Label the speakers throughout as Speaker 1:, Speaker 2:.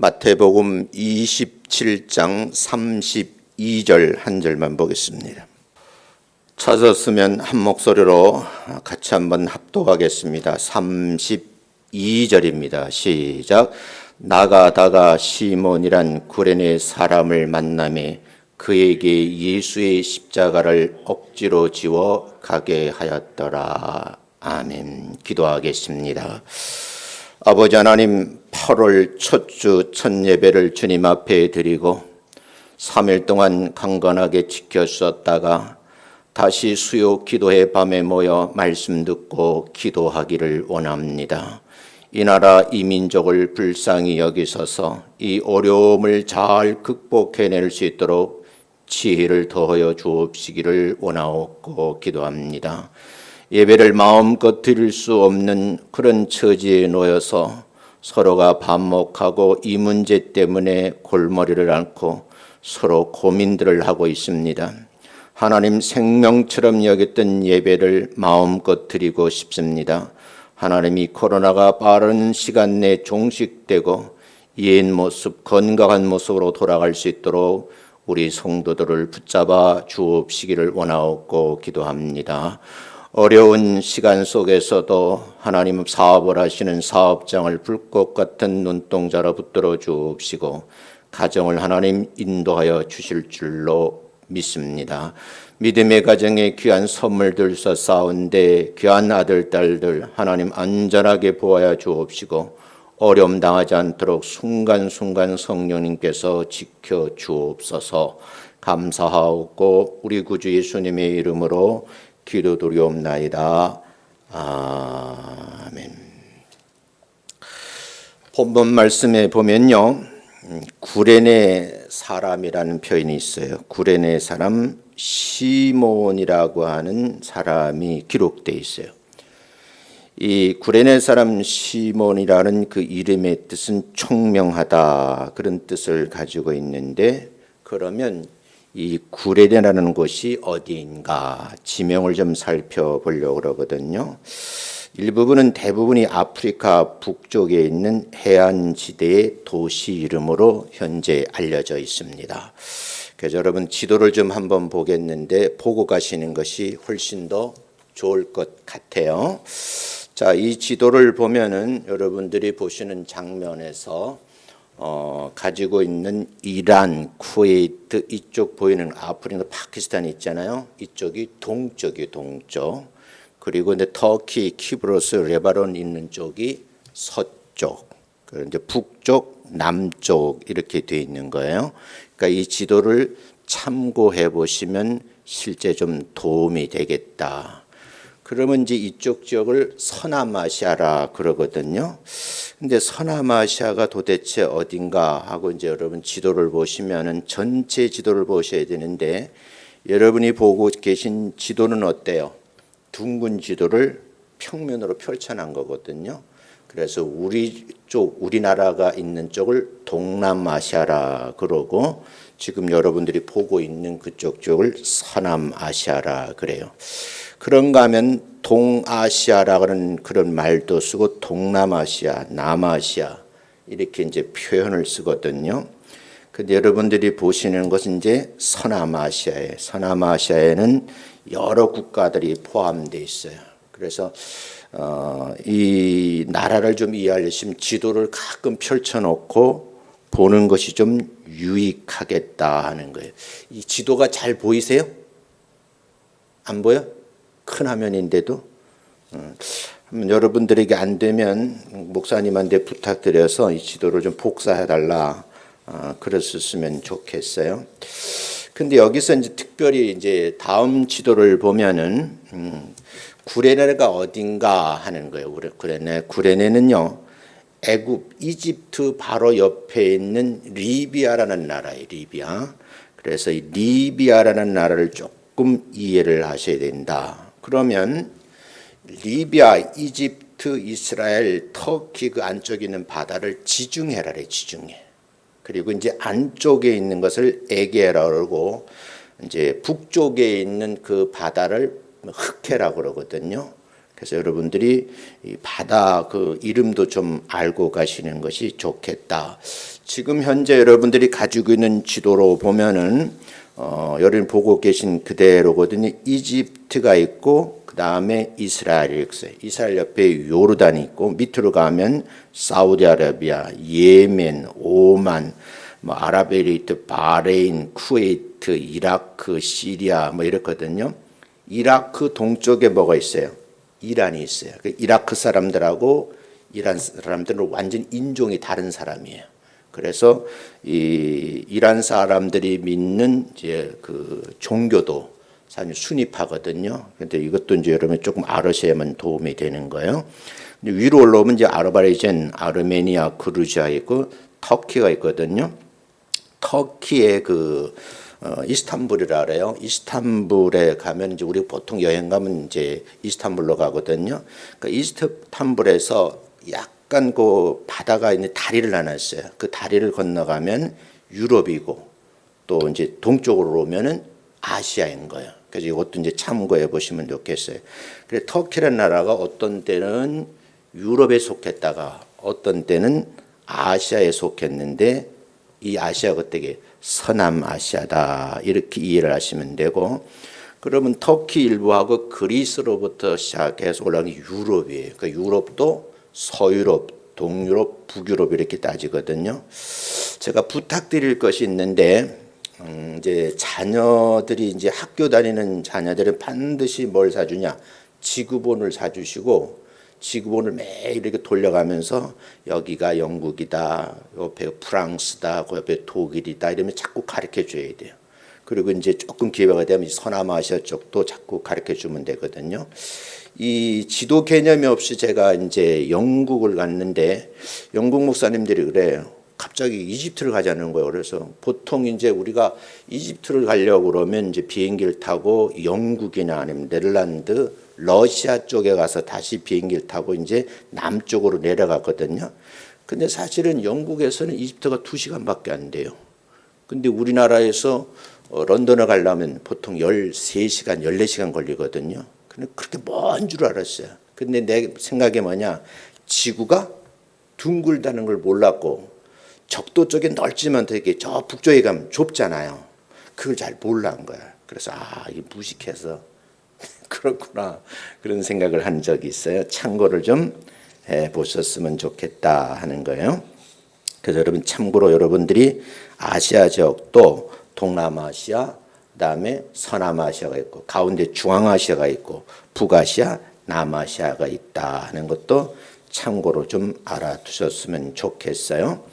Speaker 1: 마태복음 27장 32절 한 절만 보겠습니다. 찾았으면 한 목소리로 같이 한번 합독하겠습니다. 32절입니다. 시작. 나가다가 시몬이란 구레네 사람을 만나매 그에게 예수의 십자가를 억지로 지워 가게 하였더라. 아멘. 기도하겠습니다. 아버지 하나님, 8월 첫 주 첫 예배를 주님 앞에 드리고 3일 동안 강건하게 지켰었다가 다시 수요 기도회 밤에 모여 말씀 듣고 기도하기를 원합니다. 이 나라 이 민족을 불쌍히 여기셔서 이 어려움을 잘 극복해낼 수 있도록 지혜를 더하여 주옵시기를 원하옵고 기도합니다. 예배를 마음껏 드릴 수 없는 그런 처지에 놓여서 서로가 반목하고 이 문제 때문에 골머리를 앓고 서로 고민들을 하고 있습니다. 하나님, 생명처럼 여겼던 예배를 마음껏 드리고 싶습니다. 하나님이 코로나가 빠른 시간 내에 종식되고 옛 모습, 건강한 모습으로 돌아갈 수 있도록 우리 성도들을 붙잡아 주옵시기를 원하옵고 기도합니다. 어려운 시간 속에서도 하나님 사업을 하시는 사업장을 불꽃 같은 눈동자로 붙들어 주옵시고 가정을 하나님 인도하여 주실 줄로 믿습니다. 믿음의 가정에 귀한 선물들 쌓아온데 귀한 아들, 딸들 하나님 안전하게 보아야 주옵시고 어려움 당하지 않도록 순간순간 성령님께서 지켜 주옵소서. 감사하고 우리 구주 예수님의 이름으로 기도드리옵나이다. 아멘. 본문 말씀에 보면요, 구레네 사람이라는 표현이 있어요. 구레네 사람 시몬이라고 하는 사람이 기록되어 있어요. 이 구레네 사람 시몬이라는 그 이름의 뜻은 총명하다, 그런 뜻을 가지고 있는데, 그러면 이 구레네라는 곳이 어디인가 지명을 좀 살펴보려고 그러거든요. 일부분은 대부분이 아프리카 북쪽에 있는 해안지대의 도시 이름으로 현재 알려져 있습니다. 그래서 여러분 지도를 좀 한번 보겠는데 보고 가시는 것이 훨씬 더 좋을 것 같아요. 자, 이 지도를 보면은 여러분들이 보시는 장면에서 가지고 있는 이란, 쿠웨이트 이쪽 보이는 아프리카, 파키스탄 있잖아요. 이쪽이 동쪽이 동쪽. 그리고 이제 터키, 키브로스, 레바논 있는 쪽이 서쪽. 그리고 이제 북쪽, 남쪽 이렇게 돼 있는 거예요. 그러니까 이 지도를 참고해 보시면 실제 좀 도움이 되겠다. 그러면 이제 이쪽 지역을 서남아시아라 그러거든요. 근데 서남아시아가 도대체 어딘가 하고 이제 여러분 지도를 보시면은 전체 지도를 보셔야 되는데, 여러분이 보고 계신 지도는 어때요? 둥근 지도를 평면으로 펼쳐놓은 거거든요. 그래서 우리나라가 있는 쪽을 동남아시아라 그러고, 지금 여러분들이 보고 있는 그쪽 쪽을 서남아시아라 그래요. 그런가 하면 동아시아라는 그런 말도 쓰고 동남아시아, 남아시아 이렇게 이제 표현을 쓰거든요. 근데 여러분들이 보시는 것은 이제 서남아시아에, 서남아시아에는 여러 국가들이 포함되어 있어요. 그래서 이 나라를 좀 이해하려면 지도를 가끔 펼쳐놓고 보는 것이 좀 유익하겠다 하는 거예요. 이 지도가 잘 보이세요? 안 보여? 큰 화면인데도. 여러분들에게 안 되면 목사님한테 부탁드려서 이 지도를 좀 복사해달라, 그랬었으면 좋겠어요. 근데 여기서 이제 특별히 이제 다음 지도를 보면은 구레네가 어딘가 하는 거예요. 구레네는요, 애굽, 이집트 바로 옆에 있는 리비아라는 나라예요. 리비아. 그래서 이 리비아라는 나라를 조금 이해를 하셔야 된다. 그러면 리비아, 이집트, 이스라엘, 터키 그 안쪽에 있는 바다를 지중해라 그래, 지중해. 그리고 이제 안쪽에 있는 것을 에게라고 그러고, 이제 북쪽에 있는 그 바다를 흑해라고 그러거든요. 그래서 여러분들이 이 바다 그 이름도 좀 알고 가시는 것이 좋겠다. 지금 현재 여러분들이 가지고 있는 지도로 보면은 여러분 보고 계신 그대로거든요. 이집트가 있고 그 다음에 이스라엘이 있어요. 이스라엘 옆에 요르단이 있고 밑으로 가면 사우디아라비아, 예멘, 오만, 뭐 아랍에미리트, 바레인, 쿠웨이트, 이라크, 시리아 뭐 이렇거든요. 이라크 동쪽에 뭐가 있어요? 이란이 있어요. 이라크 사람들하고 이란 사람들은 완전 인종이 다른 사람이에요. 그래서 이 이란 사람들이 믿는 이제 그 종교도 사실 순위파거든요. 근데 이것도 이제 여러분 조금 알으셔야만 도움이 되는 거예요. 근데 위로 올라오면 이제 아르바이잔, 아르메니아, 그루지아 있고 터키가 있거든요. 터키의 그 이스탄불이라 그래요. 이스탄불에 가면 이제 우리 보통 여행 가면 이제 이스탄불로 가거든요. 그러니까 이스탄불에서 약간 그 바다가 있는 다리를 나눴어요. 그 다리를 건너가면 유럽이고 또 이제 동쪽으로 오면은 아시아인 거예요. 그래서 이것도 이제 참고해 보시면 좋겠어요. 그래서 터키라는 나라가 어떤 때는 유럽에 속했다가 어떤 때는 아시아에 속했는데 이 아시아가 어떻게 서남아시아다 이렇게 이해를 하시면 되고 그러면 터키 일부하고 그리스로부터 시작해서 올라가는 유럽이에요. 그러니까 유럽도 서유럽, 동유럽, 북유럽 이렇게 따지거든요. 제가 부탁드릴 것이 있는데 이제 자녀들이 이제 학교 다니는 자녀들은 반드시 뭘 사주냐? 지구본을 사주시고 지구본을 매일 이렇게 돌려가면서 여기가 영국이다, 옆에 프랑스다, 그 옆에 독일이다 이러면 자꾸 가르쳐 줘야 돼요. 그리고 이제 조금 기회가 되면 서남아시아 쪽도 자꾸 가르쳐 주면 되거든요. 이 지도 개념이 없이 제가 이제 영국을 갔는데 영국 목사님들이 그래요. 갑자기 이집트를 가자는 거예요. 그래서 보통 이제 우리가 이집트를 가려고 그러면 이제 비행기를 타고 영국이나 아니면 네덜란드, 러시아 쪽에 가서 다시 비행기를 타고 이제 남쪽으로 내려가거든요. 근데 사실은 영국에서는 이집트가 2시간밖에 안 돼요. 근데 우리나라에서 런던을 가려면 보통 13시간, 14시간 걸리거든요. 근데 그렇게 먼 줄 알았어요. 근데 내 생각에 뭐냐? 지구가 둥글다는 걸 몰랐고 적도 쪽에 넓지만 되게 저 북쪽에 가면 좁잖아요. 그걸 잘 몰라한 거야. 그래서 이게 무식해서 그렇구나 그런 생각을 한 적이 있어요. 참고를 좀 해보셨으면 좋겠다 하는 거예요. 그래서 여러분 참고로 여러분들이 아시아 지역도 동남아시아, 그다음에 서남아시아가 있고 가운데 중앙아시아가 있고 북아시아, 남아시아가 있다 하는 것도 참고로 좀 알아두셨으면 좋겠어요.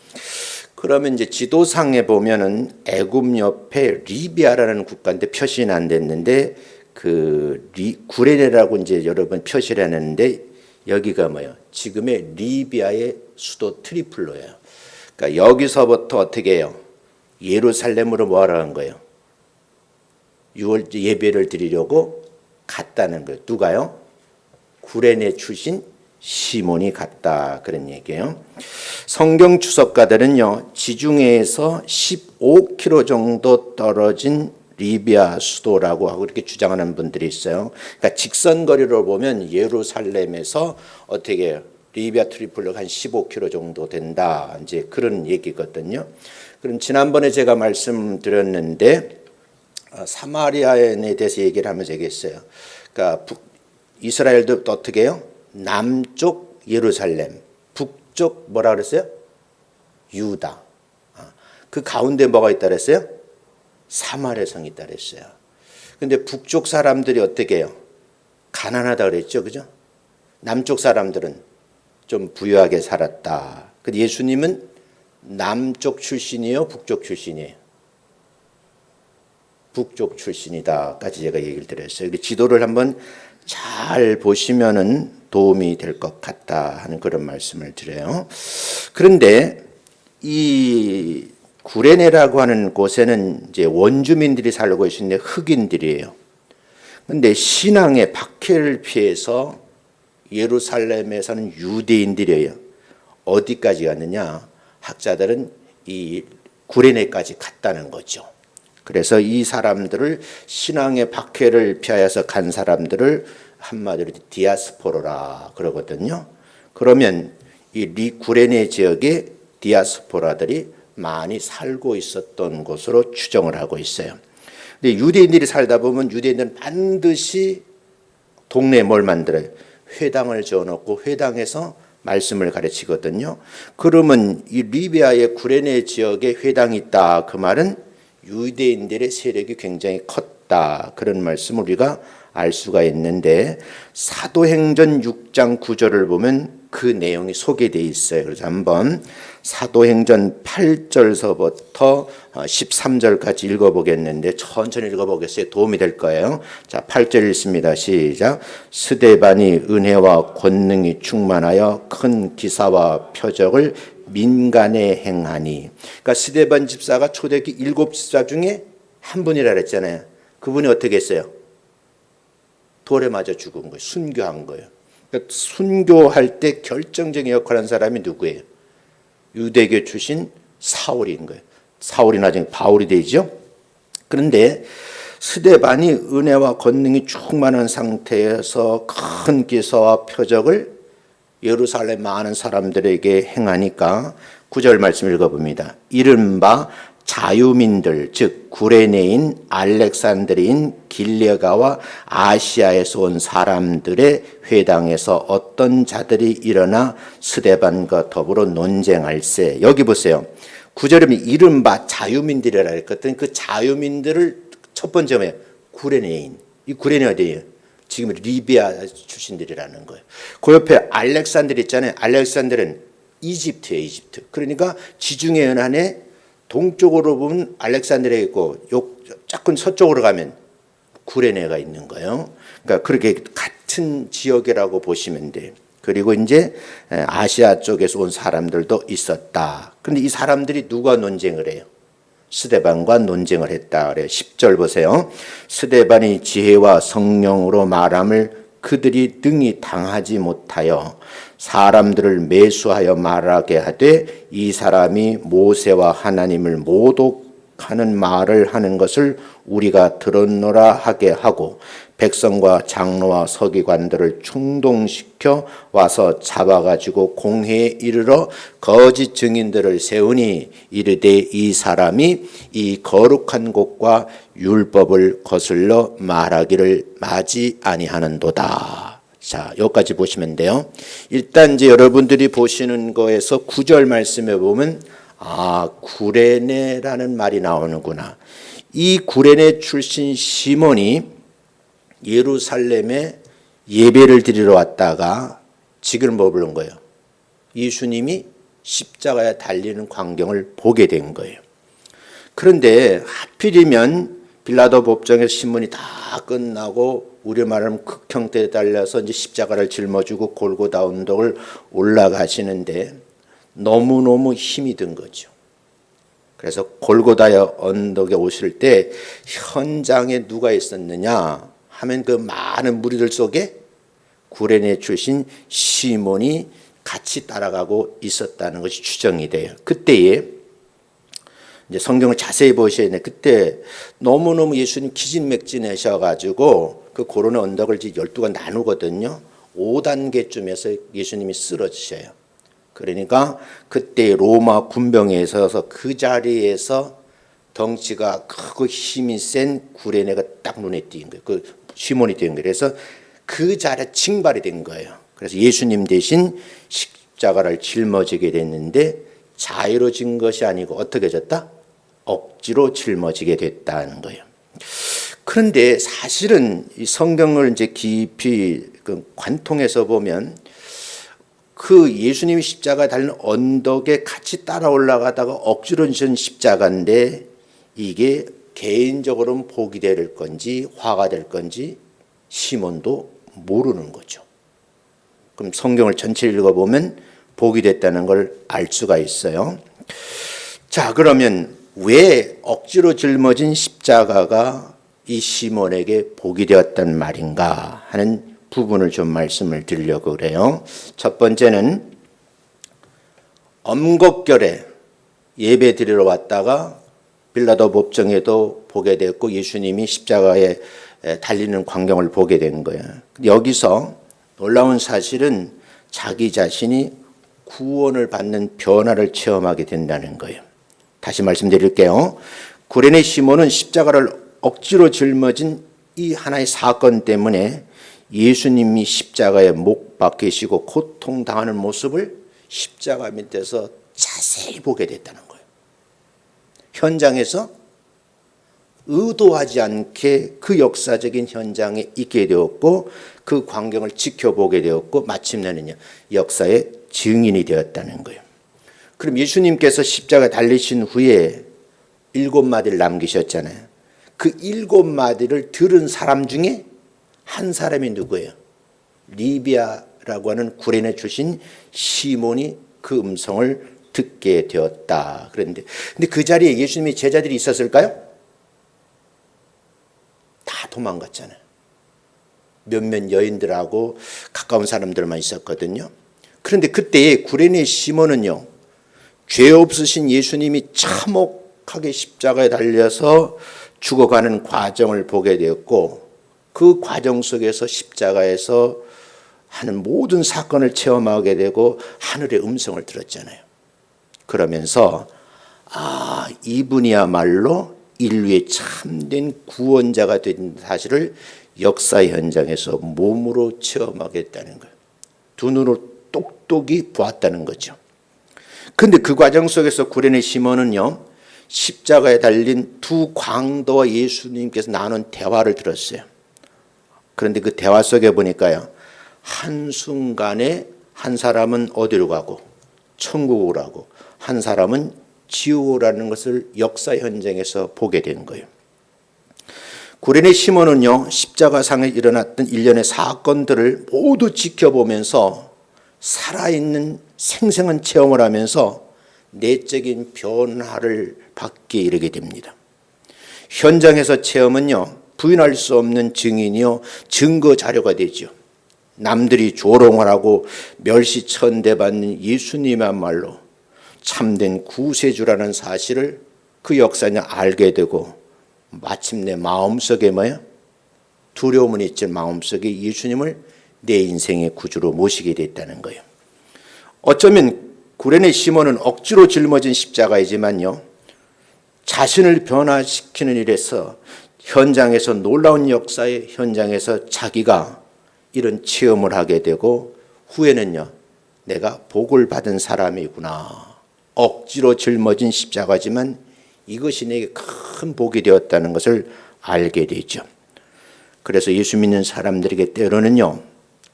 Speaker 1: 그러면 이제 지도상에 보면은 애굽 옆에 리비아라는 국가인데 표시는 안 됐는데 그 구레네라고 이제 여러분 표시를 했는데 여기가 뭐예요? 지금의 리비아의 수도 트리폴리예요. 그러니까 여기서부터 어떻게 해요? 예루살렘으로 뭐하러 간 거예요? 6월 예배를 드리려고 갔다는 거예요. 누가요? 구레네 출신 시몬이 갔다 그런 얘기예요. 성경 주석가들은요 지중해에서 15km 정도 떨어진 리비아 수도라고 하고 이렇게 주장하는 분들이 있어요. 그러니까 직선 거리로 보면 예루살렘에서 어떻게 리비아 트리폴리가 한 15km 정도 된다 이제 그런 얘기거든요. 그럼 지난번에 제가 말씀드렸는데 사마리아에 대해서 얘기를 하면서 얘기했어요. 그러니까 이스라엘도 어떻게 해요? 남쪽 예루살렘, 북쪽 뭐라 그랬어요? 유다. 그 가운데 뭐가 있다 그랬어요? 사마리아 성이 있다 그랬어요. 근데 북쪽 사람들이 어떻게 해요? 가난하다 그랬죠. 그죠? 남쪽 사람들은 좀 부유하게 살았다. 근데 예수님은 남쪽 출신이에요? 북쪽 출신이에요? 북쪽 출신이다까지 제가 얘기를 드렸어요. 지도를 한번 잘 보시면은 도움이 될 것 같다 하는 그런 말씀을 드려요. 그런데 이 구레네라고 하는 곳에는 이제 원주민들이 살고 계시는데 흑인들이에요. 그런데 신앙의 박해를 피해서 예루살렘에 사는 유대인들이에요. 어디까지 갔느냐? 학자들은 이 구레네까지 갔다는 거죠. 그래서 이 사람들을 신앙의 박해를 피하여서 간 사람들을 한마디로 디아스포라라 그러거든요. 그러면 이 구레네 지역의 디아스포라들이 많이 살고 있었던 곳으로 추정을 하고 있어요. 근데 유대인들이 살다 보면 유대인들은 반드시 동네에 뭘 만들어요? 회당을 지어놓고 회당에서 말씀을 가르치거든요. 그러면 이 리비아의 구레네 지역에 회당이 있다. 그 말은 유대인들의 세력이 굉장히 컸다. 그런 말씀을 우리가 알 수가 있는데 사도행전 6장 9절을 보면 그 내용이 소개되어 있어요. 그래서 한번 사도행전 8절서부터 13절까지 읽어보겠는데 천천히 읽어보겠어요. 도움이 될 거예요. 자, 8절 읽습니다. 시작. 스데반이 은혜와 권능이 충만하여 큰 기사와 표적을 민간에 행하니. 그러니까 스데반 집사가 초대기 7집사 중에 한 분이라 그랬잖아요. 그분이 어떻게 했어요? 돌에 맞아 죽은 거예요. 순교한 거예요. 그러니까 순교할 때 결정적인 역할을 한 사람이 누구예요? 유대교 출신 사울인 거예요. 사울이 나중에 바울이 되죠. 그런데 스데반이 은혜와 권능이 충만한 상태에서 큰 기사와 표적을 예루살렘 많은 사람들에게 행하니까 9절 말씀 읽어봅니다. 이른바 자유민들 즉 구레네인 알렉산드리인 길레가와 아시아에서 온 사람들의 회당에서 어떤 자들이 일어나 스데반과 더불어 논쟁할세. 여기 보세요. 9절에 이른바 자유민들이라 했거든. 그 자유민들을 첫 번째 뭐예요? 구레네인. 이 구레네 어디예요? 지금 리비아 출신들이라는 거예요. 그 옆에 알렉산드리 있잖아요. 알렉산드르는 이집트예요. 이집트. 그러니까 지중해 연안에 동쪽으로 보면 알렉산드리아 있고 조금 서쪽으로 가면 구레네가 있는 거예요. 그러니까 그렇게 같은 지역이라고 보시면 돼요. 그리고 이제 아시아 쪽에서 온 사람들도 있었다. 그런데 이 사람들이 누가 논쟁을 해요? 스데반과 논쟁을 했다 그래요. 10절 보세요. 스데반이 지혜와 성령으로 말함을 그들이 능히 당하지 못하여 사람들을 매수하여 말하게 하되 이 사람이 모세와 하나님을 모독하는 말을 하는 것을 우리가 들었노라 하게 하고 백성과 장로와 서기관들을 충동시켜 와서 잡아가지고 공회에 이르러 거짓 증인들을 세우니 이르되 이 사람이 이 거룩한 곳과 율법을 거슬러 말하기를 마지 아니하는도다. 자, 여기까지 보시면 돼요. 일단 이제 여러분들이 보시는 거에서 9절 말씀에 보면 구레네라는 말이 나오는구나. 이 구레네 출신 시몬이 예루살렘에 예배를 드리러 왔다가 지금 뭐 부른 거예요? 예수님이 십자가에 달리는 광경을 보게 된 거예요. 그런데 하필이면 빌라도 법정에서 신문이 다 끝나고 우리 말하면 극형태에 달려서 이제 십자가를 짊어지고 골고다 언덕을 올라가시는데 너무너무 힘이 든 거죠. 그래서 골고다 언덕에 오실 때 현장에 누가 있었느냐 하면 그 많은 무리들 속에 구레네 출신 시몬이 같이 따라가고 있었다는 것이 추정이 돼요. 그때에 이제 성경을 자세히 보셔야 되는데 그때 너무너무 예수님 기진맥진하셔가지고 그 고르네 언덕을 12가 나누거든요. 5단계쯤에서 예수님이 쓰러지셔요. 그러니까 그때 로마 군병에 있어서 그 자리에서 덩치가 크고 힘이 센 구레네가 딱 눈에 띄는 거예요. 그 시몬이 된 거예요. 그래서 그 자리에 징발이 된 거예요. 그래서 예수님 대신 십자가를 짊어지게 됐는데 자유로진 것이 아니고 어떻게 졌다? 억지로 짊어지게 됐다는 거예요. 그런데 사실은 이 성경을 이제 깊이 관통해서 보면 그 예수님이 십자가 달린 언덕에 같이 따라 올라가다가 억지로 진 십자가인데 이게 개인적으로는 복이 될 건지 화가 될 건지 시몬도 모르는 거죠. 그럼 성경을 전체 읽어보면 복이 됐다는 걸 알 수가 있어요. 자, 그러면 왜 억지로 짊어진 십자가가 이 시몬에게 복이 되었단 말인가 하는 부분을 좀 말씀을 드리려고 그래요. 첫 번째는 엄곡결에 예배 드리러 왔다가 빌라도 법정에도 보게 됐고 예수님이 십자가에 달리는 광경을 보게 된 거예요. 여기서 놀라운 사실은 자기 자신이 구원을 받는 변화를 체험하게 된다는 거예요. 다시 말씀드릴게요. 구레네 시몬은 십자가를 억지로 짊어진 이 하나의 사건 때문에 예수님이 십자가에 못 박히시고 고통당하는 모습을 십자가 밑에서 자세히 보게 됐다는 거예요. 현장에서 의도하지 않게 그 역사적인 현장에 있게 되었고 그 광경을 지켜보게 되었고 마침내는요 역사의 증인이 되었다는 거예요. 그럼 예수님께서 십자가에 달리신 후에 7마디를 남기셨잖아요. 그 7마디를 들은 사람 중에 한 사람이 누구예요? 리비아라고 하는 구레네 출신 시몬이 그 음성을 듣게 되었다. 그런데 근데 그 자리에 예수님의 제자들이 있었을까요? 다 도망갔잖아요. 몇몇 여인들하고 가까운 사람들만 있었거든요. 그런데 그때의 구레네 시몬은요, 죄 없으신 예수님이 참혹하게 십자가에 달려서 죽어가는 과정을 보게 되었고, 그 과정 속에서 십자가에서 하는 모든 사건을 체험하게 되고 하늘의 음성을 들었잖아요. 그러면서 이분이야말로 인류의 참된 구원자가 된 사실을 역사 현장에서 몸으로 체험하게 됐다는 거예요. 두 눈으로 똑똑히 보았다는 거죠. 그런데 그 과정 속에서 구레네 시몬은요, 십자가에 달린 두 광도와 예수님께서 나눈 대화를 들었어요. 그런데 그 대화 속에 보니까요, 한순간에 한 사람은 어디로 가고 천국으로 가고 한 사람은 지옥이라는 것을 역사 현장에서 보게 된 거예요. 구레네 시몬은요, 십자가상에 일어났던 일련의 사건들을 모두 지켜보면서 살아있는 생생한 체험을 하면서 내적인 변화를 받게 이르게 됩니다. 현장에서 체험은요, 부인할 수 없는 증인이요, 증거 자료가 되죠. 남들이 조롱을 하고 멸시천대받는 예수님이야말로 참된 구세주라는 사실을 그 역사에 알게 되고 마침내 마음속에 두려움은 있지만 마음속에 예수님을 내 인생의 구주로 모시게 됐다는 거예요. 어쩌면 구레네 시몬은 억지로 짊어진 십자가이지만요, 자신을 변화시키는 일에서 현장에서 놀라운 역사의 현장에서 자기가 이런 체험을 하게 되고 후에는요, 내가 복을 받은 사람이구나. 억지로 짊어진 십자가지만 이것이 내게 큰 복이 되었다는 것을 알게 되죠. 그래서 예수 믿는 사람들에게 때로는요,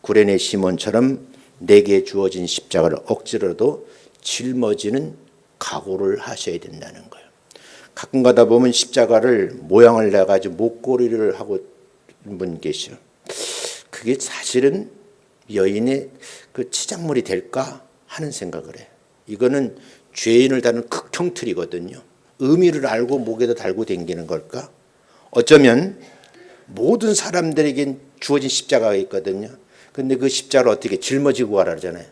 Speaker 1: 구레네 시몬처럼 내게 주어진 십자가를 억지로도 짊어지는 각오를 하셔야 된다는 거예요. 가끔 가다 보면 십자가를 모양을 내가지고 목걸이를 하고 있는 분 계셔. 그게 사실은 여인의 그 치장물이 될까 하는 생각을 해요. 이거는 죄인을 다루는 극형틀이거든요. 의미를 알고 목에다 달고 다니는 걸까? 어쩌면 모든 사람들에겐 주어진 십자가가 있거든요. 근데 그 십자가를 어떻게 짊어지고 가라잖아요.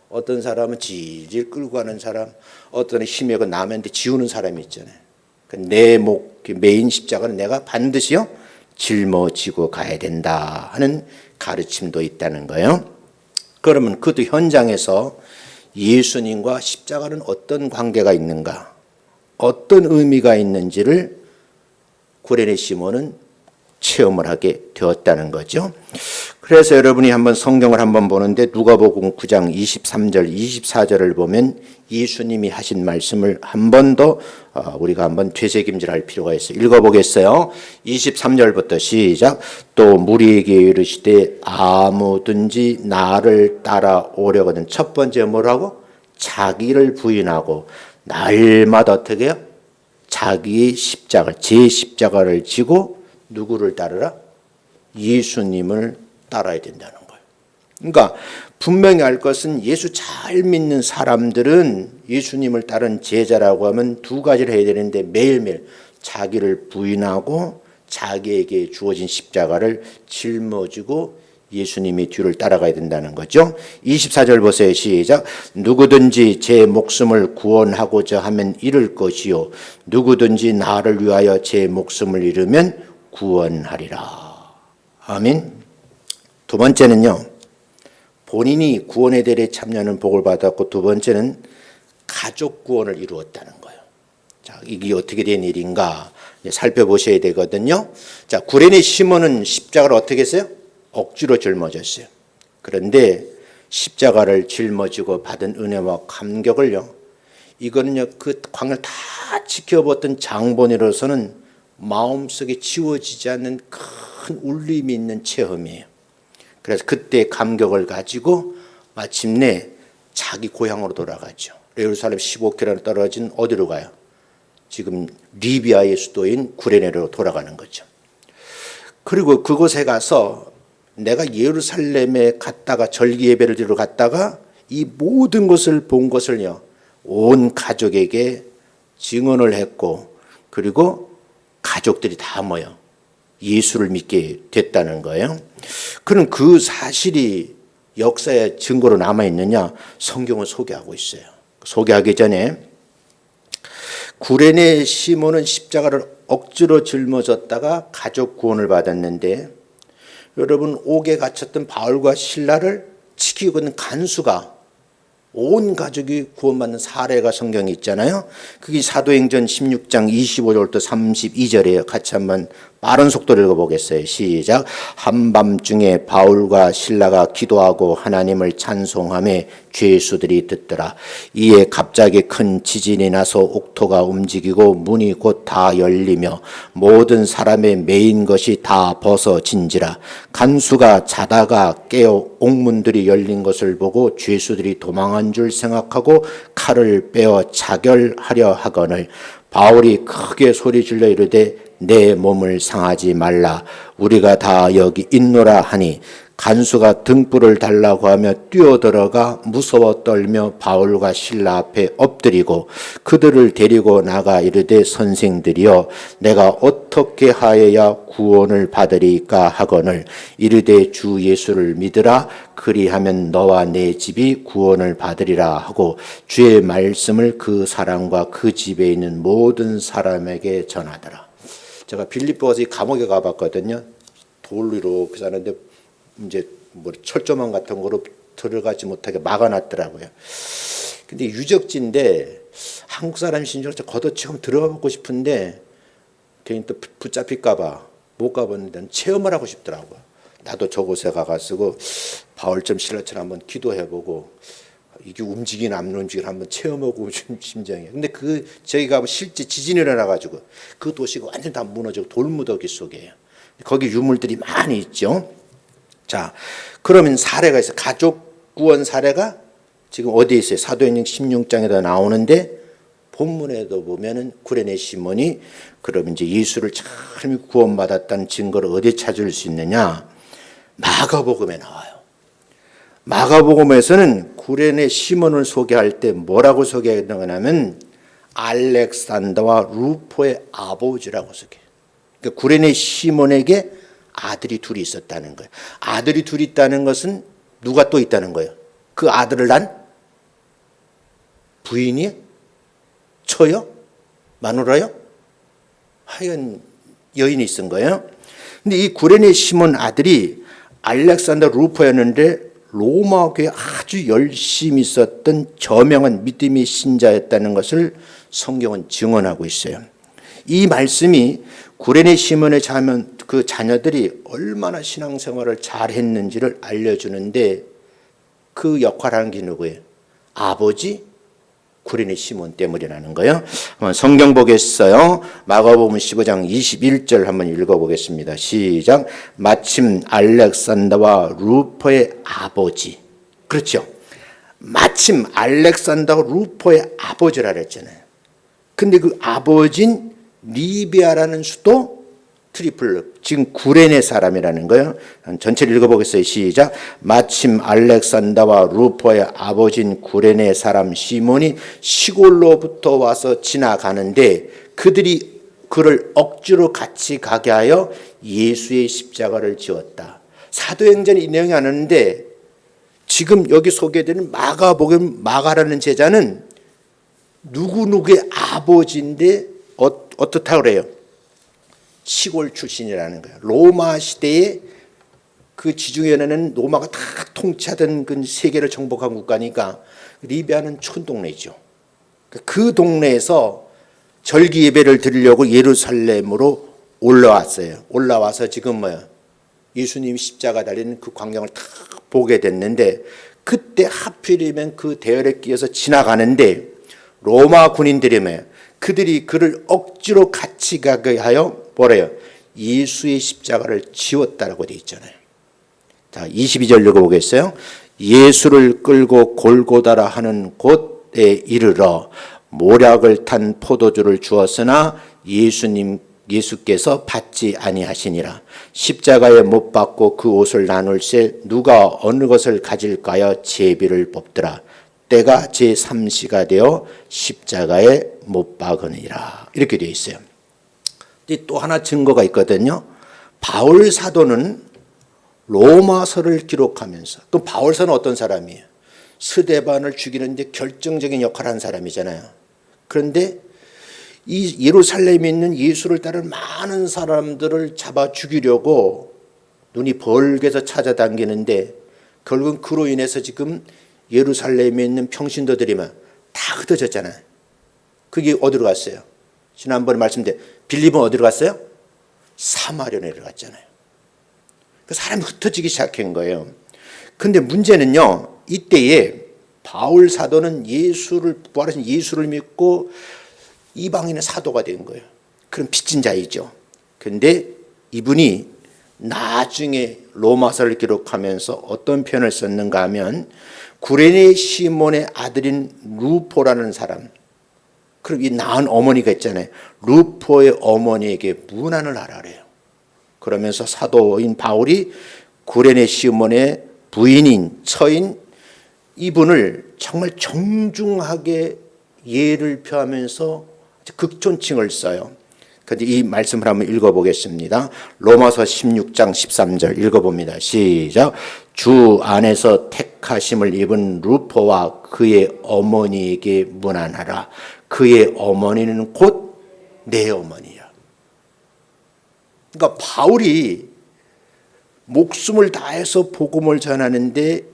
Speaker 1: 어떤 사람은 질질 끌고 가는 사람, 어떤 힘이 고 남한테 지우는 사람이 있잖아요. 내 메인 십자가는 내가 반드시요 짊어지고 가야 된다 하는 가르침도 있다는 거예요. 그러면 그것도 현장에서 예수님과 십자가는 어떤 관계가 있는가, 어떤 의미가 있는지를 구레네 시몬은 체험을 하게 되었다는 거죠. 그래서 여러분이 한번 성경을 한번 보는데 누가복음 9장 23절 24절을 보면 예수님이 하신 말씀을 한 번 더 우리가 한번 되새김질할 필요가 있어요. 읽어보겠어요. 23절부터 시작. 또 무리에게 이르시되 아무든지 나를 따라오려거든. 첫 번째 뭐라고? 자기를 부인하고 날마다 어떻게 해요? 자기의 십자가, 제 십자가를 지고 누구를 따르라? 예수님을 따라야 된다는 거예요. 그러니까 분명히 알 것은 예수 잘 믿는 사람들은 예수님을 따른 제자라고 하면 두 가지를 해야 되는데 매일매일 자기를 부인하고 자기에게 주어진 십자가를 짊어지고 예수님이 뒤를 따라가야 된다는 거죠. 24절 보세요. 시작. 누구든지 제 목숨을 구원하고자 하면 잃을 것이요 누구든지 나를 위하여 제 목숨을 잃으면 구원하리라. 아멘. 두 번째는요, 본인이 구원의 대리에 참여하는 복을 받았고, 두 번째는 가족 구원을 이루었다는 거예요. 자, 이게 어떻게 된 일인가 살펴보셔야 되거든요. 자, 구레네 시몬은 십자가를 어떻게 했어요? 억지로 짊어졌어요. 그런데 십자가를 짊어지고 받은 은혜와 감격을요, 이거는요, 그 광야를 다 지켜봤던 장본인으로서는 마음속에 지워지지 않는 큰 울림이 있는 체험이에요. 그래서 그때 감격을 가지고 마침내 자기 고향으로 돌아가죠. 예루살렘 15km 떨어진 어디로 가요? 지금 리비아의 수도인 구레네로 돌아가는 거죠. 그리고 그곳에 가서 내가 예루살렘에 갔다가 절기 예배를 드리러 갔다가 이 모든 것을 본 것을요, 온 가족에게 증언을 했고, 그리고 가족들이 다 모여 예수를 믿게 됐다는 거예요. 그럼 그 사실이 역사의 증거로 남아있느냐? 성경은 소개하고 있어요. 소개하기 전에 구레네 시몬은 십자가를 억지로 짊어졌다가 가족 구원을 받았는데, 여러분 옥에 갇혔던 바울과 실라를 지키고 있는 간수가 온 가족이 구원받는 사례가 성경에 있잖아요. 그게 사도행전 16장 25절부터 32절이에요. 같이 한번 빠른 속도로 읽어보겠어요. 시작. 한밤중에 바울과 실라가 기도하고 하나님을 찬송하며 죄수들이 듣더라. 이에 갑자기 큰 지진이 나서 옥토가 움직이고 문이 곧 다 열리며 모든 사람의 매인 것이 다 벗어진지라. 간수가 자다가 깨어 옥문들이 열린 것을 보고 죄수들이 도망한 줄 생각하고 칼을 빼어 자결하려 하거늘 바울이 크게 소리 질러 이르되 내 몸을 상하지 말라. 우리가 다 여기 있노라 하니 간수가 등불을 달라고 하며 뛰어들어가 무서워 떨며 바울과 실라 앞에 엎드리고 그들을 데리고 나가 이르되 선생들이여 내가 어떻게 하여야 구원을 받으리까 하거늘 이르되 주 예수를 믿으라. 그리하면 너와 내 집이 구원을 받으리라 하고 주의 말씀을 그 사람과 그 집에 있는 모든 사람에게 전하더라. 제가 빌립보에서 감옥에 가봤거든요. 돌로 이렇게 사는데 이제 뭐 철조망 같은 거로 들어가지 못하게 막아놨더라고요. 근데 유적지인데 한국 사람이신 줄 걷어치고 들어가 보고 싶은데 괜히 또 붙잡힐까봐 못 가봤는데 체험을 하고 싶더라고요. 나도 저곳에 가가지고 바울점 실라처럼 한번 기도해보고 이게 움직이나 안 움직이나 한번 체험하고 싶은 심정이에요. 근데 저희가 실제 지진이 일어나가지고 그 도시가 완전 다 무너지고 돌무더기 속이에요. 거기 유물들이 많이 있죠. 자, 그러면 사례가 있어요. 가족 구원 사례가 지금 어디에 있어요? 사도행전 16장에다 나오는데 본문에도 보면은 구레네 시몬이 그럼 이제 예수를 참 구원받았다는 증거를 어디에 찾을 수 있느냐? 마가복음에 나와요. 마가복음에서는 구레네 시몬을 소개할 때 뭐라고 소개하냐면 알렉산더와 루포의 아버지라고 소개해요. 그러니까 구레네 시몬에게 아들이 둘이 있었다는 거예요. 아들이 둘이 있다는 것은 누가 또 있다는 거예요? 그 아들을 낳은 부인이? 처요? 마누라요? 하여간 여인이 있은 거예요. 근데 이 구레네 시몬 아들이 알렉산더 루포였는데 로마 교회에 아주 열심히 있었던 저명한 믿음의 신자였다는 것을 성경은 증언하고 있어요. 이 말씀이 구레네 시몬의 그 자녀들이 얼마나 신앙생활을 잘했는지를 알려주는데 그 역할을 한 게 누구예요? 아버지 구레네 시몬 때문이라는 거예요. 한번 성경 보겠어요. 마가복음 15장 21절 한번 읽어보겠습니다. 시작. 마침 알렉산더와 루포의 아버지. 그렇죠. 마침 알렉산더와 루포의 아버지라 그랬잖아요. 근데 그 아버지는 리비아라는 수도 트리플, 지금 구레네 사람이라는 거예요. 전체를 읽어보겠어요. 시작. 마침 알렉산더와 루포의 아버지인 구레네 사람 시몬이 시골로부터 와서 지나가는데 그들이 그를 억지로 같이 가게 하여 예수의 십자가를 지었다. 사도행전에 이 내용이 안 나오는데 지금 여기 소개되는 마가복음 마가라는 제자는 누구누구의 아버지인데 어떻다고 그래요? 시골 출신이라는 거예요. 로마 시대에 그 지중해에는 로마가 다 통치하던 그 세계를 정복한 국가니까 리비아는 촌동네죠. 그 동네에서 절기 예배를 드리려고 예루살렘으로 올라왔어요. 올라와서 지금 예수님 십자가 달리는 그 광경을 다 보게 됐는데, 그때 하필이면 그 대열에 끼어서 지나가는데 로마 군인들이 그들이 그를 억지로 같이 가게 하여 뭐래요? 예수의 십자가를 지웠다라고 되어 있잖아요. 자, 22절 읽어보겠어요? 예수를 끌고 골고다라 하는 곳에 이르러 모략을 탄 포도주를 주었으나 예수께서 받지 아니하시니라. 십자가에 못 박고 그 옷을 나눌세 누가 어느 것을 가질까요? 제비를 뽑더라. 때가 제3시가 되어 십자가에 못 박으니라. 이렇게 되어 있어요. 또 하나 증거가 있거든요. 바울 사도는 로마서를 기록하면서, 또 바울서는 어떤 사람이에요? 스데반을 죽이는데 결정적인 역할을 한 사람이잖아요. 그런데 이 예루살렘에 있는 예수를 따르는 많은 사람들을 잡아 죽이려고 눈이 벌게서 찾아다니는데, 결국은 그로 인해서 지금 예루살렘에 있는 평신도들이 다 흩어졌잖아요. 그게 어디로 갔어요? 지난번에 말씀드린 빌립은 어디로 갔어요? 사마리아 내려갔잖아요. 그 사람이 흩어지기 시작한 거예요. 근데 문제는요, 이때에 바울 사도는 부활하신 예수를 믿고 이방인의 사도가 된 거예요. 그런 빚진 자이죠. 근데 이분이 나중에 로마서를 기록하면서 어떤 표현을 썼는가 하면, 구레네 시몬의 아들인 루포라는 사람, 그럼 이 낳은 어머니가 있잖아요. 루포의 어머니에게 문안을 하라래요. 그러면서 사도인 바울이 구레네 시몬의 부인인 처인 이분을 정말 정중하게 예를 표하면서 극존칭을 써요. 그런데 이 말씀을 한번 읽어보겠습니다. 로마서 16장 13절 읽어봅니다. 시작. 주 안에서 택하심을 입은 루포와 그의 어머니에게 문안하라. 그의 어머니는 곧 내 어머니야. 그러니까 바울이 목숨을 다해서 복음을 전하는데,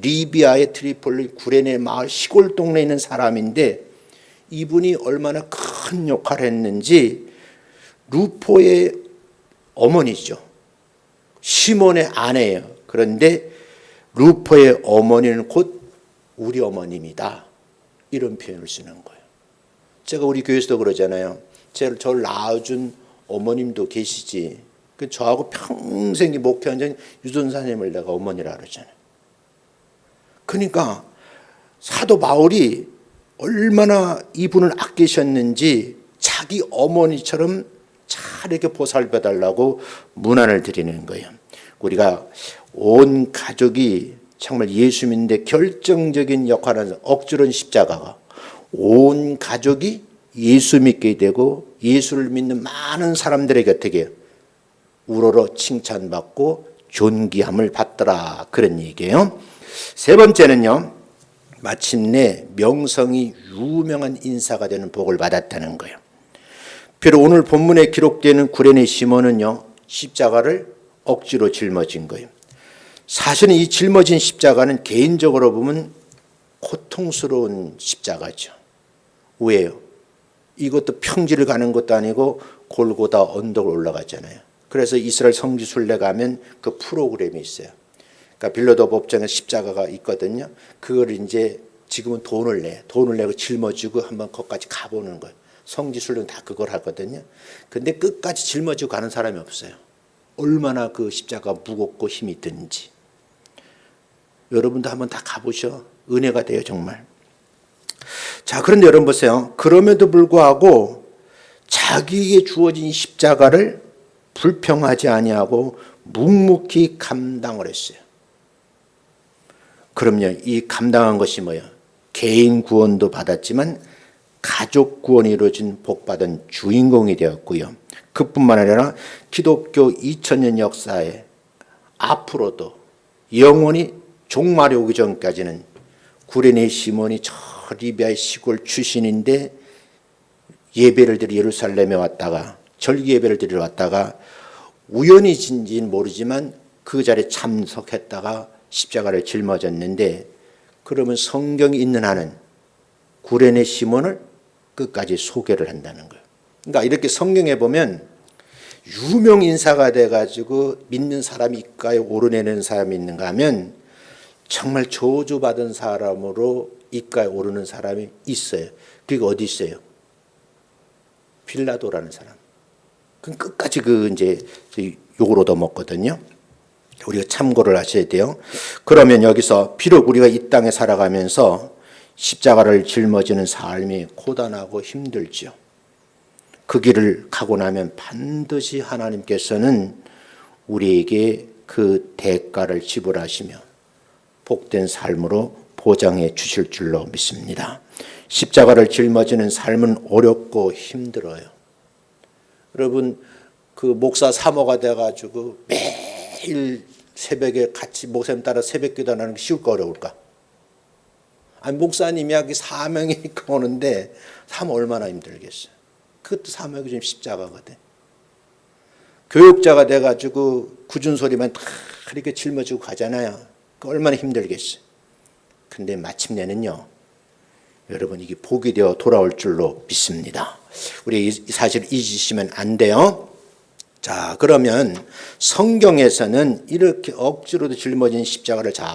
Speaker 1: 리비아의 트리폴리 구레네 마을 시골 동네에 있는 사람인데, 이분이 얼마나 큰 역할을 했는지, 루포의 어머니죠. 시몬의 아내예요. 그런데 루포의 어머니는 곧 우리 어머님이다. 이런 표현을 쓰는 거예요. 제가 우리 교회에서도 그러잖아요. 저를 낳아준 어머님도 계시지. 저하고 평생 목회한 적 유전사님을 내가 어머니라 그러잖아요. 그러니까 사도 바울이 얼마나 이분을 아끼셨는지 자기 어머니처럼 잘 이렇게 보살펴달라고 문안을 드리는 거예요. 우리가 온 가족이 정말 예수 믿는데 결정적인 역할을 하는, 억지로는 십자가가 온 가족이 예수 믿게 되고 예수를 믿는 많은 사람들에게 어떻게 해요? 우러러 칭찬받고 존귀함을 받더라, 그런 얘기예요. 세 번째는요, 마침내 명성이 유명한 인사가 되는 복을 받았다는 거예요. 비록 오늘 본문에 기록되는 구레네 시몬은요, 십자가를 억지로 짊어진 거예요. 사실은 이 짊어진 십자가는 개인적으로 보면 고통스러운 십자가죠. 왜요? 이것도 평지를 가는 것도 아니고 골고다 언덕을 올라갔잖아요. 그래서 이스라엘 성지 순례 가면 그 프로그램이 있어요. 그러니까 빌라도 법정에 십자가가 있거든요. 그걸 이제 지금은 돈을 내고 짊어지고 한번 거기까지 가보는 거예요. 성지 순례는 다 그걸 하거든요. 근데 끝까지 짊어지고 가는 사람이 없어요. 얼마나 그 십자가 무겁고 힘이 드는지. 여러분도 한번 다 가보셔. 은혜가 돼요, 정말. 자, 그런데 여러분 보세요. 그럼에도 불구하고 자기에게 주어진 십자가를 불평하지 아니하고 묵묵히 감당을 했어요. 그럼요, 이 감당한 것이 뭐예요? 개인 구원도 받았지만 가족 구원이 이루어진 복받은 주인공이 되었고요. 그뿐만 아니라 기독교 2000년 역사에 앞으로도 영원히 종말이 오기 전까지는 구레네 시몬이 저 리비아의 시골 출신인데 예배를 드리러 예루살렘에 왔다가 절기 예배를 드리러 왔다가 우연히인지는 모르지만 그 자리에 참석했다가 십자가를 짊어졌는데, 그러면 성경이 있는 한은 구레네 시몬을 끝까지 소개를 한다는 거예요. 그러니까 이렇게 성경에 보면 유명 인사가 돼가지고 믿는 사람이 입가에 오르내는 사람이 있는가 하면 정말 저주받은 사람으로 입가에 오르는 사람이 있어요. 그게 어디 있어요? 빌라도라는 사람. 그럼 끝까지 이제 욕을 얻어먹거든요. 우리가 참고를 하셔야 돼요. 그러면 여기서 비록 우리가 이 땅에 살아가면서 십자가를 짊어지는 삶이 고단하고 힘들죠. 그 길을 가고 나면 반드시 하나님께서는 우리에게 그 대가를 지불하시며 복된 삶으로 보장해 주실 줄로 믿습니다. 십자가를 짊어지는 삶은 어렵고 힘들어요. 여러분, 그 목사 사모가 돼가지고 매일 새벽에 같이 목사님 따라 새벽 기도하는 게 쉬울까 어려울까? 아니, 목사님이 여기 사명이니까 오는데 사모 얼마나 힘들겠어요. 그것도 사명이 좀 십자가거든. 교육자가 돼가지고 굳은 소리만 다 이렇게 짊어지고 가잖아요. 그 얼마나 힘들겠어요. 근데 마침내는요, 여러분 이게 복이 되어 돌아올 줄로 믿습니다. 우리 이 사실을 잊으시면 안 돼요. 자, 그러면 성경에서는 이렇게 억지로도 짊어진 십자가를 잘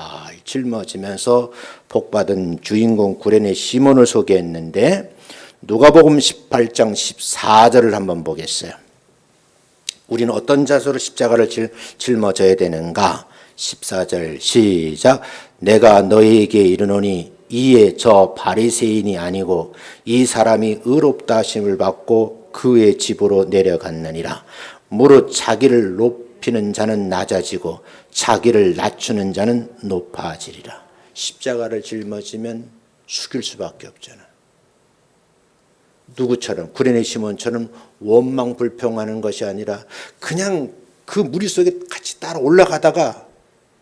Speaker 1: 짊어지면서 복받은 주인공 구레네 시몬을 소개했는데 누가복음 18장 14절을 한번 보겠어요. 우리는 어떤 자세로 십자가를 짊어져야 되는가? 14절 시작. 내가 너희에게 이르노니 이에 저 바리새인이 아니고 이 사람이 의롭다 하심을 받고 그의 집으로 내려갔느니라. 무릇 자기를 높이는 자는 낮아지고 자기를 낮추는 자는 높아지리라. 십자가를 짊어지면 숙일 수밖에 없잖아. 누구처럼? 구레네 시몬처럼 원망불평하는 것이 아니라 그냥 그 무리 속에 같이 따라 올라가다가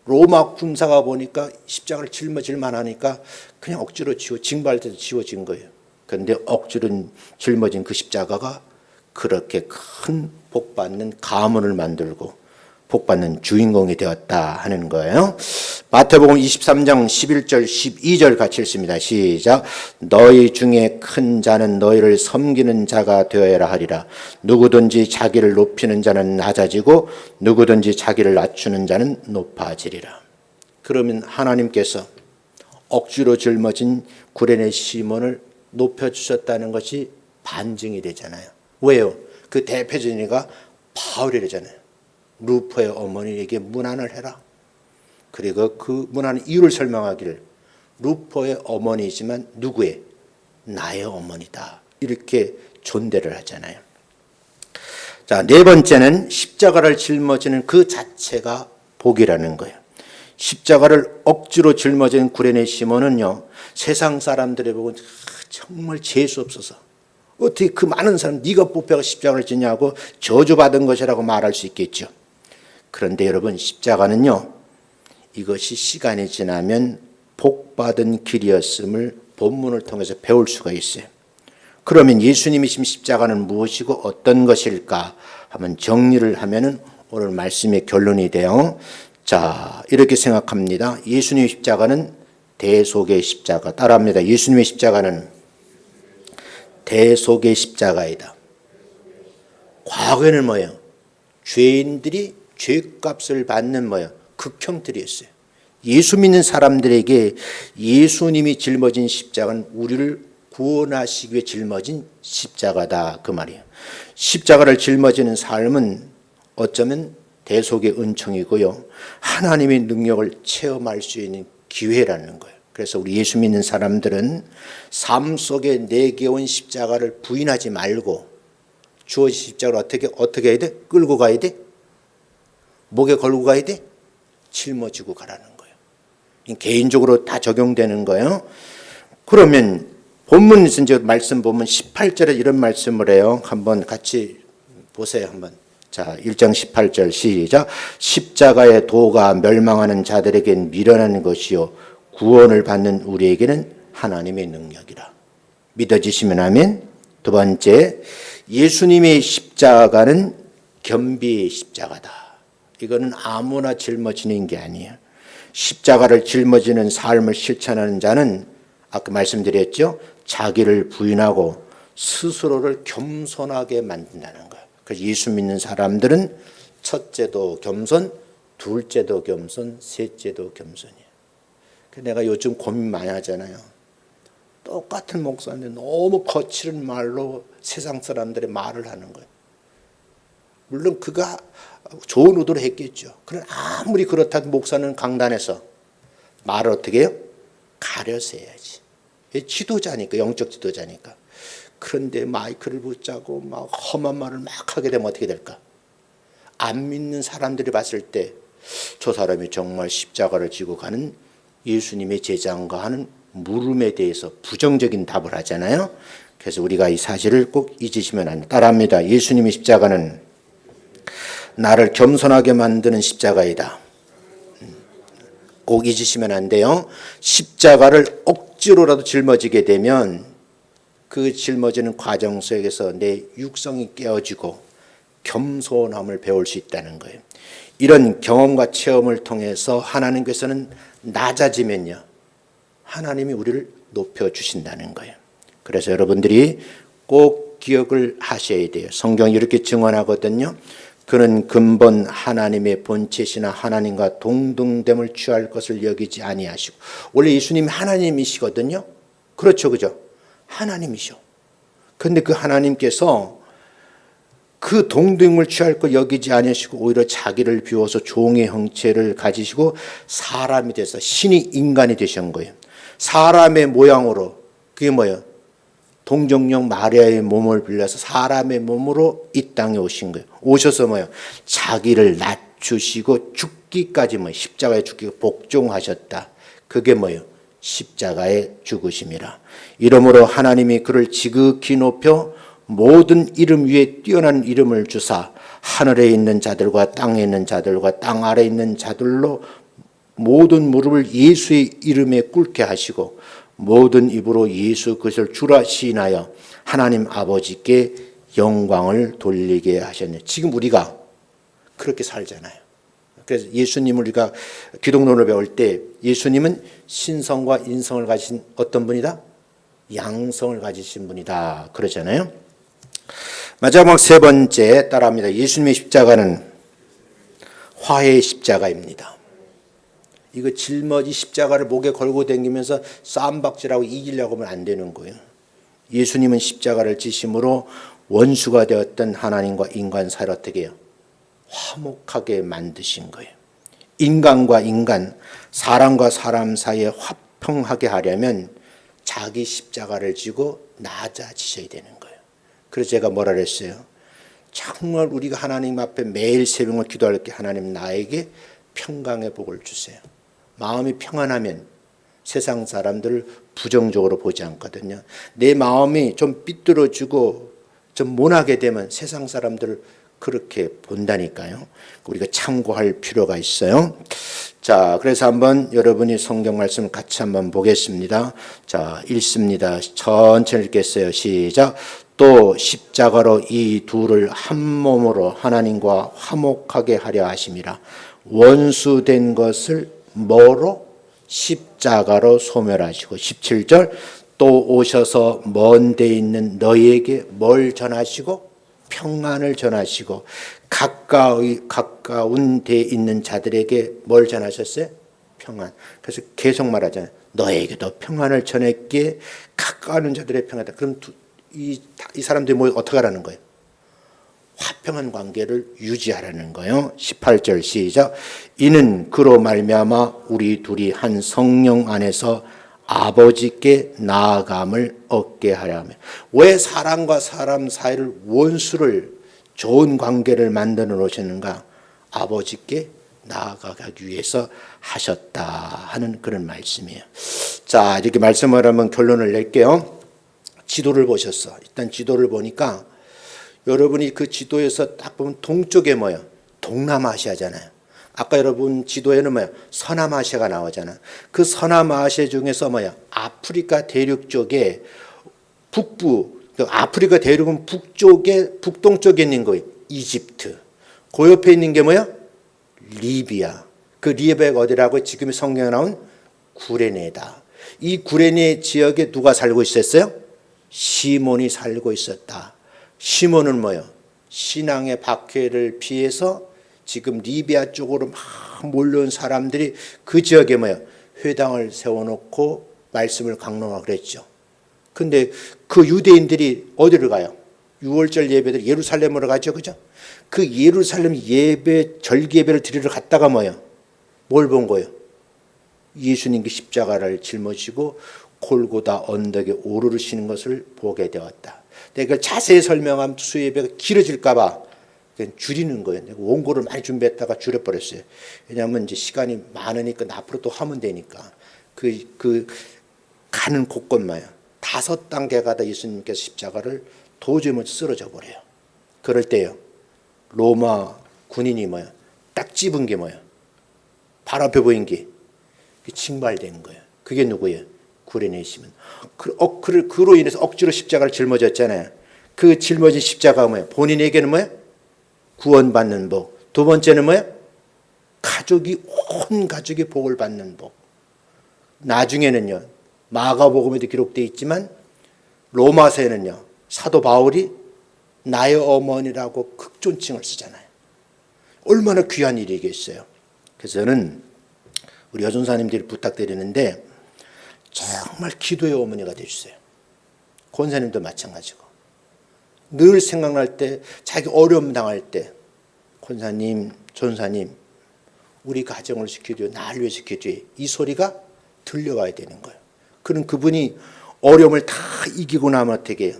Speaker 1: 로마 군사가 보니까 십자가를 짊어질 만하니까 그냥 억지로 징발할 때도 지워진 거예요. 그런데 억지로 짊어진 그 십자가가 그렇게 큰 복받는 가문을 만들고 복받는 주인공이 되었다 하는 거예요. 마태복음 23장 11절 12절 같이 읽습니다. 시작. 너희 중에 큰 자는 너희를 섬기는 자가 되어야 하리라. 누구든지 자기를 높이는 자는 낮아지고 누구든지 자기를 낮추는 자는 높아지리라. 그러면 하나님께서 억지로 짊어진 구레네 시몬을 높여주셨다는 것이 반증이 되잖아요. 왜요? 그 대표적인 이가 바울이라잖아요. 루포의 어머니에게 문안을 해라. 그리고 그 문안의 이유를 설명하기를 루포의 어머니지만 누구의? 나의 어머니다. 이렇게 존대를 하잖아요. 자, 네 번째는 십자가를 짊어지는 그 자체가 복이라는 거예요. 십자가를 억지로 짊어진 구레네 시몬은요, 세상 사람들이 보고 정말 재수 없어서 어떻게 그 많은 사람 네가 뽑혀가 십자가를 지냐고 저주받은 것이라고 말할 수 있겠죠. 그런데 여러분, 십자가는요, 이것이 시간이 지나면 복받은 길이었음을 본문을 통해서 배울 수가 있어요. 그러면 예수님이 신 십자가는 무엇이고 어떤 것일까 하면 정리를 하면은 오늘 말씀의 결론이 돼요. 자, 이렇게 생각합니다. 예수님의 십자가는 대속의 십자가. 따라합니다. 예수님의 십자가는 대속의 십자가이다. 과거에는 뭐예요? 죄인들이 죄값을 받는 뭐예요? 극형들이었어요. 예수 믿는 사람들에게 예수님이 짊어진 십자가는 우리를 구원하시기 위해 짊어진 십자가다, 그 말이에요. 십자가를 짊어지는 삶은 어쩌면 대속의 은총이고요, 하나님의 능력을 체험할 수 있는 기회라는 거예요. 그래서 우리 예수 믿는 사람들은 삶 속에 내게 온 십자가를 부인하지 말고 주어진 십자가를 어떻게 해야 돼? 끌고 가야 돼? 목에 걸고 가야 돼? 짊어지고 가라는 거예요. 개인적으로 다 적용되는 거예요. 그러면 본문에서 이제 말씀 보면 18절에 이런 말씀을 해요. 한번 같이 보세요. 한번. 자, 1장 18절 시작. 십자가의 도가 멸망하는 자들에겐 미련한 것이요 구원을 받는 우리에게는 하나님의 능력이라. 믿어지시면 아멘. 두 번째, 예수님의 십자가는 겸비의 십자가다. 이거는 아무나 짊어지는 게 아니에요. 십자가를 짊어지는 삶을 실천하는 자는 아까 말씀드렸죠. 자기를 부인하고 스스로를 겸손하게 만든다는 거예요. 그래서 예수 믿는 사람들은 첫째도 겸손, 둘째도 겸손, 셋째도 겸손이에요. 내가 요즘 고민 많이 하잖아요. 똑같은 목사인데 너무 거칠은 말로 세상 사람들의 말을 하는 거예요. 물론 그가 좋은 의도로 했겠죠. 그러나 아무리 그렇다도 목사는 강단에서 말을 어떻게 해요? 가려서 해야지. 지도자니까, 영적 지도자니까. 그런데 마이크를 붙잡고 막 험한 말을 막 하게 되면 어떻게 될까? 안 믿는 사람들이 봤을 때 저 사람이 정말 십자가를 지고 가는 예수님의 제자인가 하는 물음에 대해서 부정적인 답을 하잖아요. 그래서 우리가 이 사실을 꼭 잊으시면 안 돼요. 따라합니다. 예수님의 십자가는 나를 겸손하게 만드는 십자가이다. 꼭 잊으시면 안 돼요. 십자가를 억지로라도 짊어지게 되면 그 짊어지는 과정 속에서 내 육성이 깨어지고 겸손함을 배울 수 있다는 거예요. 이런 경험과 체험을 통해서 하나님께서는 낮아지면요, 하나님이 우리를 높여주신다는 거예요. 그래서 여러분들이 꼭 기억을 하셔야 돼요. 성경이 이렇게 증언하거든요. 그는 근본 하나님의 본체시나 하나님과 동등됨을 취할 것을 여기지 아니하시고. 원래 예수님이 하나님이시거든요. 그렇죠, 그죠? 하나님이셔. 그런데 그 하나님께서 그 동등을 취할 것 여기지 아니하시고 오히려 자기를 비워서 종의 형체를 가지시고 사람이 돼서 신이 인간이 되신 거예요. 사람의 모양으로, 그게 뭐예요? 동정녀 마리아의 몸을 빌려서 사람의 몸으로 이 땅에 오신 거예요. 오셔서 뭐예요? 자기를 낮추시고 죽기까지 뭐 십자가에 죽기 복종하셨다. 그게 뭐예요? 십자가의 죽으심이라. 이러므로 하나님이 그를 지극히 높여 모든 이름 위에 뛰어난 이름을 주사 하늘에 있는 자들과 땅에 있는 자들과 땅 아래에 있는 자들로 모든 무릎을 예수의 이름에 꿇게 하시고 모든 입으로 예수 그리스도를 주라 시인하여 하나님 아버지께 영광을 돌리게 하셨네. 지금 우리가 그렇게 살잖아요. 그래서 예수님을 우리가 기독론을 배울 때 예수님은 신성과 인성을 가진 어떤 분이다? 양성을 가지신 분이다. 그러잖아요. 마지막 세 번째 따라합니다. 예수님의 십자가는 화해의 십자가입니다. 이거 짊어지 십자가를 목에 걸고 다니면서 쌈박질하고 이기려고 하면 안 되는 거예요. 예수님은 십자가를 지심으로 원수가 되었던 하나님과 인간 사이를 어떻게 해요? 화목하게 만드신 거예요. 인간과 인간, 사람과 사람 사이에 화평하게 하려면 자기 십자가를 지고 낮아지셔야 되는 거예요. 그래서 제가 뭐라 그랬어요? 정말 우리가 하나님 앞에 매일 새벽을 기도할 때 하나님 나에게 평강의 복을 주세요. 마음이 평안하면 세상 사람들을 부정적으로 보지 않거든요. 내 마음이 좀 삐뚤어지고 좀 모나게 되면 세상 사람들을 그렇게 본다니까요. 우리가 참고할 필요가 있어요. 자, 그래서 한번 여러분이 성경 말씀을 같이 한번 보겠습니다. 자, 읽습니다. 천천히 읽겠어요. 시작. 또 십자가로 이 둘을 한 몸으로 하나님과 화목하게 하려 하심이라. 원수된 것을 뭐로? 십자가로 소멸하시고. 17절 또 오셔서 먼 데 있는 너희에게 뭘 전하시고? 평안을 전하시고 가까운 데 있는 자들에게 뭘 전하셨어요? 평안. 그래서 계속 말하잖아요. 너에게도 평안을 전했기에 가까운 자들의 평안이다. 그럼 이 사람들이 뭐 어떻게 하라는 거예요? 화평한 관계를 유지하라는 거예요. 18절 시작. 이는 그로 말미암아 우리 둘이 한 성령 안에서 아버지께 나아감을 얻게 하려 하며. 왜 사람과 사람 사이를 원수를 좋은 관계를 만들어 놓으셨는가? 아버지께 나아가기 위해서 하셨다 하는 그런 말씀이에요. 자, 이렇게 말씀을 하면 결론을 낼게요. 지도를 보셨어. 일단 지도를 보니까 여러분이 그 지도에서 딱 보면 동쪽에 뭐예요? 동남아시아잖아요. 아까 여러분 지도에는 뭐야? 서남아시아가 나오잖아. 그 서남아시아 중에서 뭐야? 아프리카 대륙 쪽에 북부, 아프리카 대륙은 북쪽에, 북동쪽에 있는 거예요. 이집트. 그 옆에 있는 게 뭐야? 리비아. 그 리비아가 어디라고? 지금 성경에 나온 구레네다. 이 구레네 지역에 누가 살고 있었어요? 시몬이 살고 있었다. 시몬은 뭐요? 신앙의 박해를 피해서 지금 리비아 쪽으로 막 몰려온 사람들이 그 지역에 뭐요? 회당을 세워놓고 말씀을 강론하고 그랬죠. 근데 그 유대인들이 어디로 가요? 6월절 예배들 예루살렘으로 가죠. 그죠? 그 예루살렘 예배, 절기 예배를 드리러 갔다가 뭐예요? 뭘 본 거예요? 예수님께 십자가를 짊어지고 골고다 언덕에 오르시는 것을 보게 되었다. 내가 자세히 설명하면 수예배가 길어질까봐 줄이는 거예요. 내가 원고를 많이 준비했다가 줄여버렸어요. 왜냐하면 이제 시간이 많으니까 앞으로 또 하면 되니까. 그 가는 곳곳마요. 5단계 가다 예수님께서 십자가를 도저히 못 쓰러져 버려요. 그럴 때요. 로마 군인이 뭐야? 딱 집은 게 뭐야? 바로 앞에 보인 게 징발된 거예요. 그게 누구예요? 구레네 시몬. 그로 인해서 억지로 십자가를 짊어졌잖아요. 그 짊어진 십자가가 뭐예요? 본인에게는 뭐예요? 구원받는 복. 두 번째는 뭐예요? 온 가족이 복을 받는 복. 나중에는요. 마가복음에도 기록되어 있지만 로마서에는요. 사도 바울이 나의 어머니라고 극존칭을 쓰잖아요. 얼마나 귀한 일이겠어요. 그래서 저는 우리 여전사님들이 부탁드리는데 정말 기도의 어머니가 되주세요. 권사님도 마찬가지고. 늘 생각날 때 자기 어려움 당할 때 권사님, 전사님 우리 가정을 지켜줘요. 나를 위해 지켜줘요. 이 소리가 들려와야 되는 거예요. 그럼 그분이 어려움을 다 이기고 나면 어떻게 해요?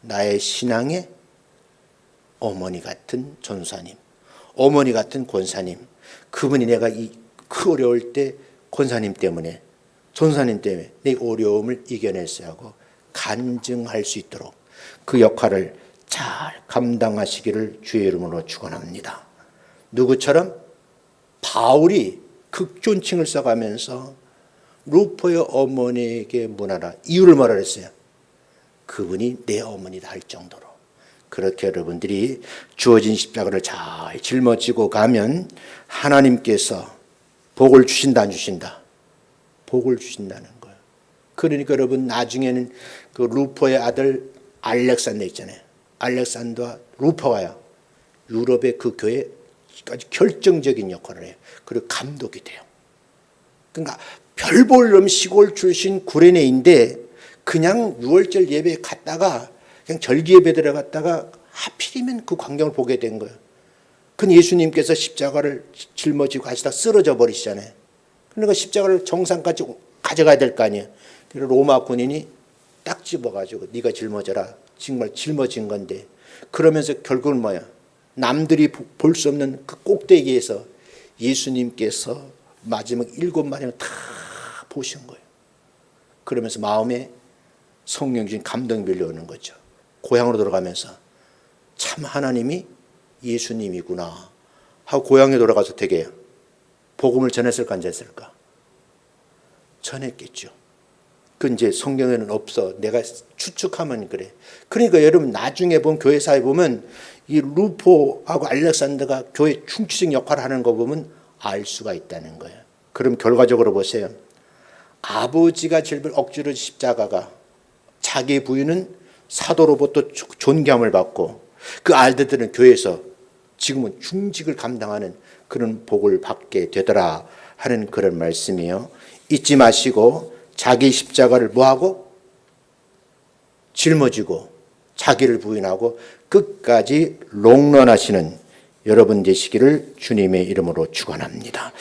Speaker 1: 나의 신앙의 어머니 같은 전사님, 어머니 같은 권사님, 그분이 내가 그 어려울 때 권사님 때문에, 전사님 때문에 내 어려움을 이겨냈어야 하고 간증할 수 있도록 그 역할을 잘 감당하시기를 주의 이름으로 축원합니다. 누구처럼? 바울이 극존칭을 써가면서 루포의 어머니에게 문하라. 이유를 뭐라 그랬어요? 그분이 내 어머니다 할 정도로. 그렇게 여러분들이 주어진 십자가를 잘 짊어지고 가면 하나님께서 복을 주신다 안 주신다? 복을 주신다는 거예요. 그러니까 여러분 나중에는 그 루포의 아들 알렉산더 있잖아요. 알렉산더와 루포가요. 유럽의 그 교회에 아주 결정적인 역할을 해요. 그리고 감독이 돼요. 그러니까 별 볼 놈 시골 출신 구레네인데 그냥 6월절 예배에 갔다가 그냥 절기 예배 들어갔다가 하필이면 그 광경을 보게 된 거예요. 근데 예수님께서 십자가를 짊어지고 가시다 쓰러져 버리시잖아요. 그러니까 십자가를 정상까지 가져가야 될 거 아니에요. 그래서 로마 군인이 딱 집어가지고 네가 짊어져라. 정말 짊어진 건데 그러면서 결국은 뭐야? 남들이 볼 수 없는 그 꼭대기에서 예수님께서 마지막 7마리를 다 보신 거예요. 그러면서 마음에 성령 주신 감동이 밀려오는 거죠. 고향으로 돌아가면서 참 하나님이 예수님이구나 하고 고향에 돌아가서 되게 복음을 전했을까 안 전했을까? 전했겠죠. 그 이제 성경에는 없어. 내가 추측하면 그래. 그러니까 여러분 나중에 보면 교회사에 보면 이 루포하고 알렉산더가 교회 중추적 역할을 하는 거 보면 알 수가 있다는 거예요. 그럼 결과적으로 보세요. 아버지가 질병 억지로 십자가가 자기 부인은 사도로부터 존경을 받고 그 아들들은 교회에서 지금은 중직을 감당하는 그런 복을 받게 되더라 하는 그런 말씀이에요. 잊지 마시고 자기 십자가를 뭐하고? 짊어지고 자기를 부인하고 끝까지 롱런하시는 여러분 되시기를 주님의 이름으로 축원합니다.